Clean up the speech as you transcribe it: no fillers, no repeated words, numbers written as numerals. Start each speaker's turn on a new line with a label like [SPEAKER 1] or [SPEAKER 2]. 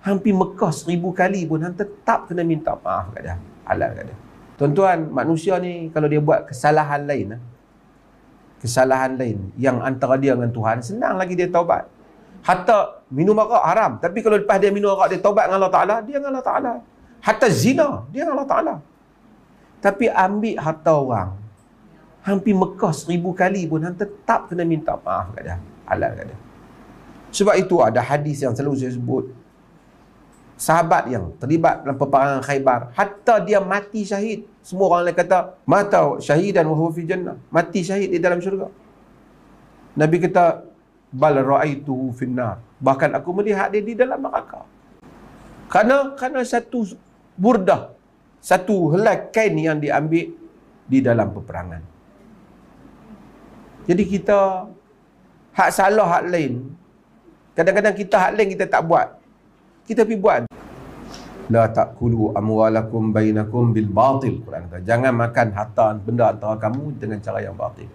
[SPEAKER 1] hampir Mekah 1000 kali pun hang tetap kena minta maaf kat dia. Halal kat dia. Tuan-tuan, manusia ni kalau dia buat kesalahan lain, kesalahan lain yang antara dia dengan Tuhan, senang lagi dia taubat. Hatta minum arak haram, tapi kalau lepas dia minum arak dia taubat dengan Allah Ta'ala, dia dengan Allah Ta'ala. Hatta zina, dia dengan Allah Ta'ala. Tapi ambil harta orang, hampir Mekah 1000 kali pun hang tetap kena minta maaf kat dia. Halal kat dia. Sebab itu ada hadis yang selalu saya sebut, sahabat yang terlibat dalam peperangan Khaybar, hatta dia mati syahid, semua orang lain kata mata syahidan wa huwa fi jannah, mati syahid di dalam syurga. Nabi kata bal ra'aituhu finnar, bahkan aku melihat dia di dalam neraka. Kerana satu burdah, satu helai kain yang diambil di dalam peperangan. Jadi kita hak salah hak lain, kadang-kadang kita hak lain kita tak buat, kita pergi buat. La ta'kulu amwalakum bainakum bil batil. Quran kata, jangan makan harta benda antara kamu dengan cara yang batil.